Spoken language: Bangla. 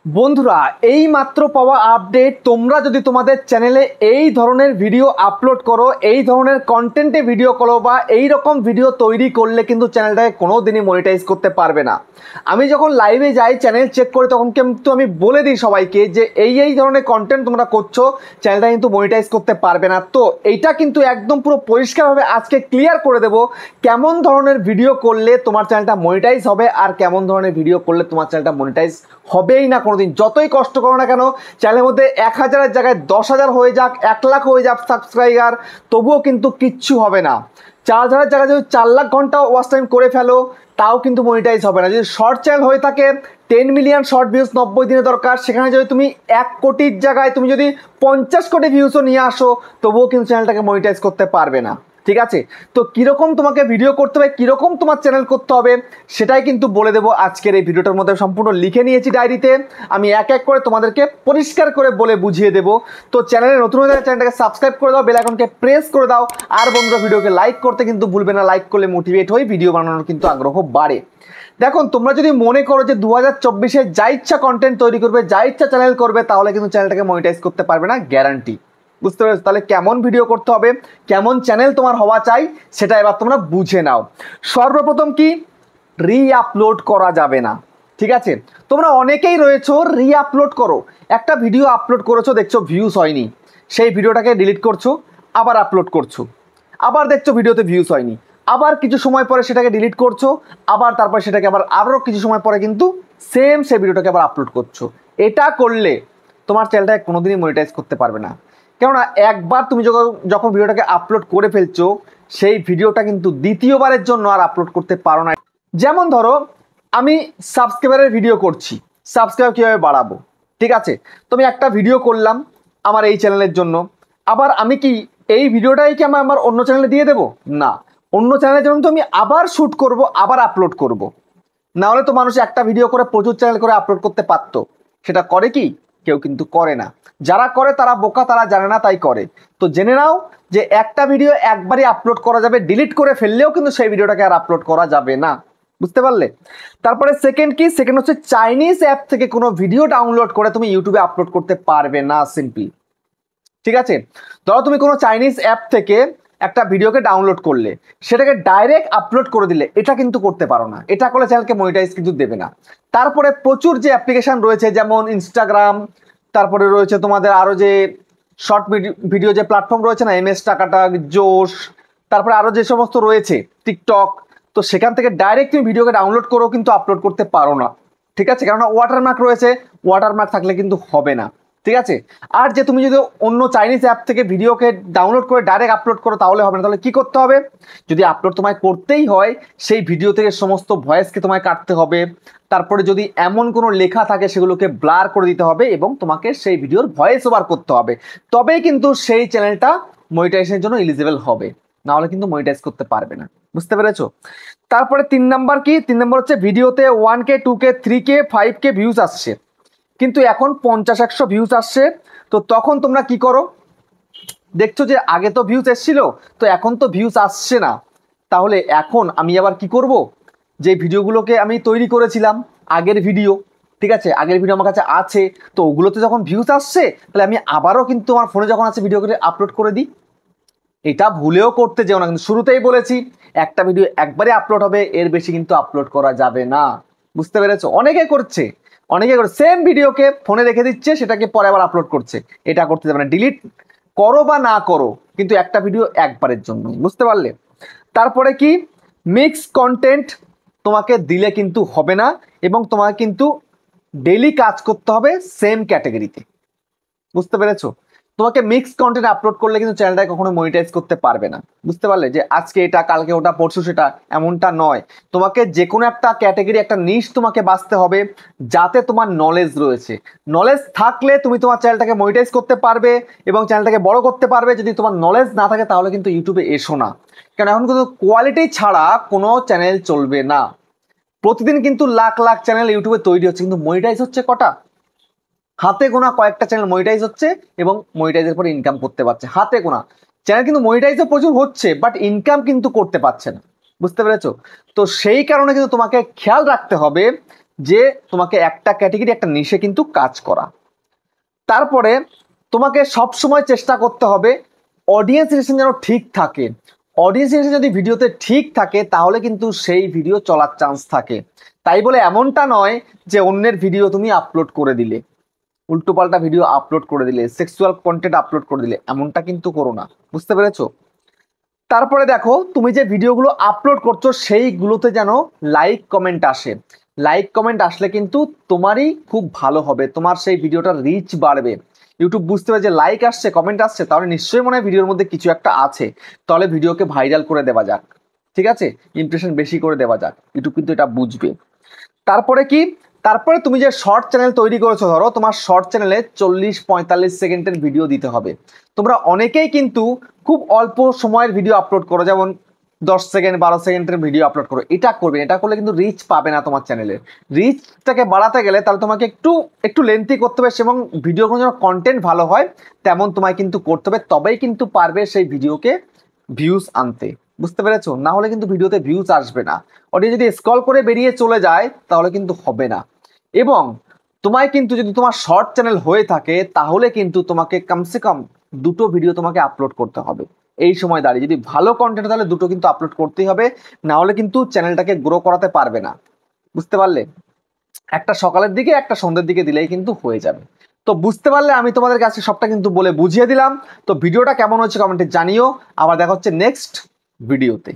বন্ধুরা এই মাত্র পাওয়া আপডেট, তোমরা যদি তোমাদের চ্যানেলে এই ধরনের ভিডিও আপলোড করো, এই ধরনের কন্টেন্টে ভিডিও করো বা এই রকম ভিডিও তৈরি করলে কিন্তু চ্যানেলটাকে কোনো দিনই মনিটাইজ করতে পারবে না। আমি যখন লাইভে যাই চ্যানেল চেক করি তখন কিন্তু আমি বলে দিই সবাইকে যে এই ধরনের কন্টেন্ট তোমরা করছো, চ্যানেলটা কিন্তু মনিটাইজ করতে পারবে না। তো এইটা কিন্তু একদম পুরো পরিষ্কারভাবে আজকে ক্লিয়ার করে দেবো কেমন ধরনের ভিডিও করলে তোমার চ্যানেলটা মনিটাইজ হবে আর কেমন ধরনের ভিডিও করলে তোমার চ্যানেলটা মনিটাইজ হবেই না কোনোদিন। যতই কষ্ট করো না কেন, চ্যানেলের মধ্যে 1000-এর জায়গায় 10,000 হয়ে যাক, 1 লাখ হয়ে যাক সাবস্ক্রাইবার, তবুও কিন্তু কিচ্ছু হবে না। 4,000-এর জায়গায় যদি 4 লাখ ঘন্টা ওয়াচ টাইম করে ফেলো তাও কিন্তু মনিটাইজ হবে না। যদি শর্ট চ্যানেল হয়ে থাকে 10 মিলিয়ন শর্ট ভিউজ 90 দিনে দরকার, সেখানে যদি তুমি 1 কোটির জায়গায় তুমি যদি 50 কোটি ভিউজও নিয়ে আসো তবুও কিন্তু চ্যানেলটাকে মনিটাইজ করতে পারবে না। ঠিক আছে, তো কীরকম তোমাকে ভিডিও করতে হবে, কীরকম তোমার চ্যানেল করতে হবে সেটাই কিন্তু বলে দেবো আজকের এই ভিডিওটার মধ্যে। সম্পূর্ণ লিখে নিয়েছি ডায়েরিতে, আমি এক এক করে তোমাদেরকে পরিষ্কার করে বলে বুঝিয়ে দেবো। তো চ্যানেলে নতুন হয়ে গেলে চ্যানেলটাকে সাবস্ক্রাইব করে দাও, বেল আইকনকে প্রেস করে দাও, আর বন্ধুরা ভিডিওকে লাইক করতে কিন্তু ভুলবে না। লাইক করলে মোটিভেট হয়ে ভিডিও বানানোর কিন্তু আগ্রহ বাড়ে। দেখুন, তোমরা যদি মনে করো যে 2024-এ যা ইচ্ছা কন্টেন্ট তৈরি করবে, যা ইচ্ছা চ্যানেল করবে, তাহলে কিন্তু চ্যানেলটাকে মনিটাইজ করতে পারবে না, গ্যারান্টি। বুঝতে পেরেছো? তাহলে কেমন ভিডিও করতে হবে, কেমন চ্যানেল তোমার হওয়া চাই সেটা এবার তোমরা বুঝে নাও। সর্বপ্রথম কি, রি-আপলোড করা যাবে না। ঠিক আছে, তোমরা অনেকেই রয়েছো রি-আপলোড করো। একটা ভিডিও আপলোড করেছো, দেখছো ভিউজ হয়নি, সেই ভিডিওটাকে ডিলিট করছো, আবার আপলোড করছো, আবার দেখছো ভিডিওতে ভিউজ হয়নি, আবার কিছু সময় পরে সেটাকে ডিলিট করছো, আবার তারপর সেটাকে আরও কিছু সময় পরে কিন্তু সেম সেই ভিডিওটাকে আবার আপলোড করছো। এটা করলে তোমার চ্যানেলটাকে কোনোদিনই মনিটাইজ করতে পারবে না। কেননা একবার তুমি যখন ভিডিওটাকে আপলোড করে ফেলছো, সেই ভিডিওটা কিন্তু দ্বিতীয়বারের জন্য আর আপলোড করতে পারো না। যেমন ধরো আমি সাবস্ক্রাইবারের ভিডিও করছি, সাবস্ক্রাইবার কীভাবে বাড়াবো। ঠিক আছে, তুমি একটা ভিডিও করলাম আমার এই চ্যানেলের জন্য, আবার আমি কি এই ভিডিওটাই কি আমার অন্য চ্যানেলে দিয়ে দেবো? না, অন্য চ্যানেলের জন্য তো আমি আবার শ্যুট করব, আবার আপলোড করব। না হলে তো মানুষ একটা ভিডিও করে প্রচুর চ্যানেল করে আপলোড করতে পারতো। সেটা করে কি? কেউ কিন্তু করে না। যারা করে তারা বোকা, তারা জানে না তাই করে। তো জেনে নাও যে একটা ভিডিও একবারই আপলোড করা যাবে, ডিলিট করে ফেললেও কিন্তু সেই ভিডিওটাকে আর আপলোড করা যাবে না। বুঝতে পারলে? তারপরে সেকেন্ড কি, সেকেন্ড হচ্ছে চাইনিজ অ্যাপ থেকে কোনো ভিডিও ডাউনলোড করে তুমি ইউটিউবে আপলোড করতে পারবে না সিম্পলি। ঠিক আছে, ধরো তুমি কোনো চাইনিজ অ্যাপ থেকে একটা ভিডিওকে ডাউনলোড করলে, সেটাকে ডাইরেক্ট আপলোড করে দিলে, এটা কিন্তু করতে পারো না। এটা করলে চ্যানেলকে মনিটাইজ কিন্তু দেবে না। তারপরে প্রচুর যে অ্যাপ্লিকেশন রয়েছে, যেমন ইনস্টাগ্রাম, তারপরে রয়েছে তোমাদের আরও যে শর্ট ভিডিও যে প্ল্যাটফর্ম রয়েছে না, MS টাকাটাক, জোশ, তারপরে আরও যে সমস্ত রয়েছে টিকটক, তো সেখান থেকে ডাইরেক্ট তুমি ভিডিওকে ডাউনলোড করেও কিন্তু আপলোড করতে পারো না। ঠিক আছে, কেননা ওয়াটারমার্ক রয়েছে, ওয়াটারমার্ক থাকলে কিন্তু হবে না। ঠিক আছে, আর যে তুমি যদি অন্য চাইনিজ অ্যাপ থেকে ভিডিওকে ডাউনলোড করে ডাইরেক্ট আপলোড করো তাহলে হবে না। তাহলে কি করতে হবে? যদি আপলোড তোমায় করতেই হয়, সেই ভিডিও থেকে সমস্ত ভয়েসকে তোমায় কাটতে হবে, তারপরে যদি এমন কোনো লেখা থাকে সেগুলোকে ব্লার করে দিতে হবে এবং তোমাকে সেই ভিডিওর ভয়েস ওভার করতে হবে, তবেই কিন্তু সেই চ্যানেলটা মনিটাইজেশনের জন্য এলিজিবল হবে, না হলে কিন্তু মনিটাইজ করতে পারবে না। বুঝতে পেরেছো? তারপরে 3 নাম্বার কি, 3 নম্বর হচ্ছে ভিডিওতে 1K 2K 3K 5K views আসছে, কিন্তু এখন 50-100 ভিউজ আসছে। তো তখন তোমরা কি করো? দেখছো যে আগে তো ভিউজ এসেছিল, তো এখন তো ভিউজ আসছে না, তাহলে এখন আমি আবার কি করব? যে ভিডিওগুলোকে আমি তৈরি করেছিলাম আগের ভিডিও, ঠিক আছে, আগের ভিডিও আমার কাছে আছে, তো ওগুলোতে যখন ভিউজ আসছে তাহলে আমি আবারও কিন্তু আমার ফোনে যখন আছে ভিডিও করে আপলোড করে দিই। এটা ভুলেও করতে যেও না, কিন্তু শুরুতেই বলেছি একটা ভিডিও একবারে আপলোড হবে, এর বেশি কিন্তু আপলোড করা যাবে না। বুঝতে পেরেছো? অনেকে করছে, সেম ভিডিওকে ফোনে রেখে দিচ্ছে, সেটাকে পরে আবার আপলোড করছে। এটা করতে যাবে না। ডিলিট করো বা না করো, কিন্তু একটা ভিডিও একবারের জন্য। বুঝতে পারলে? তারপরে কি, মিক্স কন্টেন্ট তোমাকে দিলে কিন্তু হবে না, এবং তোমাকে কিন্তু ডেইলি কাজ করতে হবে সেম ক্যাটাগরিতে। বুঝতে পেরেছো? তোমাকে মিক্স কন্টেন্ট আপলোড করলে কিন্তু চ্যানেলটাকে কখনো মনিটাইজ করতে পারবে না। বুঝতে পারলে? যে আজকে এটা, কালকে ওটা, পরশু সেটা, এমনটা নয়। তোমাকে যে কোনো একটা ক্যাটাগরি, একটা নিশ তোমাকে বাছতে হবে যাতে তোমার নলেজ রয়েছে। নলেজ থাকলে তুমি তোমার চ্যানেলটাকে মনিটাইজ করতে পারবে এবং চ্যানেলটাকে বড় করতে পারবে। যদি তোমার নলেজ না থাকে তাহলে কিন্তু ইউটিউবে এসো না, কারণ এখন কিন্তু কোয়ালিটি ছাড়া কোনো চ্যানেল চলবে না। প্রতিদিন কিন্তু লাখ লাখ চ্যানেল ইউটিউবে তৈরি হচ্ছে, কিন্তু মনিটাইজ হচ্ছে কটা? হাতে গোনা কয়েকটা চ্যানেল মনিটাইজ হচ্ছে এবং মনিটাইজের পরে ইনকাম করতে পারছে, হাতে গোনা চ্যানেল। কিন্তু মনিটাইজও প্রচুর হচ্ছে, বাট ইনকাম কিন্তু করতে পারছে না। বুঝতে পেরেছো? তো সেই কারণে কিন্তু তোমাকে খেয়াল রাখতে হবে যে তোমাকে একটা ক্যাটাগরি একটা নিশে কিন্তু কাজ করা। তারপরে তোমাকে সব সময় চেষ্টা করতে হবে অডিয়েন্স রিলেশন যেন ঠিক থাকে। অডিয়েন্স রিলেশন যদি ভিডিওতে ঠিক থাকে তাহলে কিন্তু সেই ভিডিও চলার চান্স থাকে। তাই বলে এমনটা নয় যে অন্যের ভিডিও তুমি আপলোড করে দিলে, উল্টোপাল্টা ভিডিও আপলোড করে দিলে, সেক্সুয়াল কন্টেন্ট আপলোড করে দিলে, এমনটা কিন্তু করো না। বুঝতে পেরেছো? তারপরে দেখো তুমি যে ভিডিওগুলো আপলোড করছো সেইগুলোতে যেন লাইক কমেন্ট আসে। লাইক কমেন্ট আসলে কিন্তু তোমারই খুব ভালো হবে, তোমার সেই ভিডিওটার রিচ বাড়বে। ইউটিউব বুঝতে পারে যে লাইক আসছে, কমেন্ট আসছে, তাহলে নিশ্চয়ই মনে হয় ভিডিওর মধ্যে কিছু একটা আছে, তাহলে ভিডিওকে ভাইরাল করে দেওয়া যাক, ঠিক আছে, ইমপ্রেশন বেশি করে দেওয়া যাক। ইউটিউব কিন্তু এটা বুঝবে। তারপরে কি, তারপরে তুমি যে শর্ট চ্যানেল তৈরি করেছো, ধরো তোমার শর্ট চ্যানেলে 40-45 সেকেন্ডের ভিডিও দিতে হবে। তোমরা অনেকেই কিন্তু খুব অল্প সময়ের ভিডিও আপলোড করো, যেমন 10 সেকেন্ড 12 সেকেন্ডের ভিডিও আপলোড করো। এটা করবে, এটা করলে কিন্তু রিচ পাবে না তোমার চ্যানেলের। রিচটাকে বাড়াতে গেলে তাহলে তোমাকে একটু একটু লেন্থি করতে হবে, এবং ভিডিওগুলো যেন কন্টেন্ট ভালো হয় তেমন তোমায় কিন্তু করতে হবে, তবেই কিন্তু পারবে সেই ভিডিওকে ভিউজ আনতে। বুঝতে পেরেছো? না হলে কিন্তু ভিডিওতে ভিউজ আসবে না। অডিও যদি স্ক্রল করে বেরিয়ে চলে যায় তাহলে কিন্তু হবে না। এবং তোমায় কিন্তু যদি তোমার শর্ট চ্যানেল হয়ে থাকে তাহলে কিন্তু তোমাকে কমসে কম 2টো ভিডিও তোমাকে আপলোড করতে হবে। এই সময় দাঁড়িয়ে যদি ভালো কন্টেন্ট, তাহলে 2টো কিন্তু আপলোড করতেই হবে, না হলে কিন্তু চ্যানেলটাকে গ্রো করাতে পারবে না। বুঝতে পারলে? একটা সকালের দিকে একটা সন্ধ্যের দিকে দিলেই কিন্তু হয়ে যাবে। তো বুঝতে পারলে আমি তোমাদের কাছে সবটা কিন্তু বলে বুঝিয়ে দিলাম। তো ভিডিওটা কেমন হচ্ছে কমেন্টে জানিও। আবার দেখা হচ্ছে নেক্সট ভিডিওতে।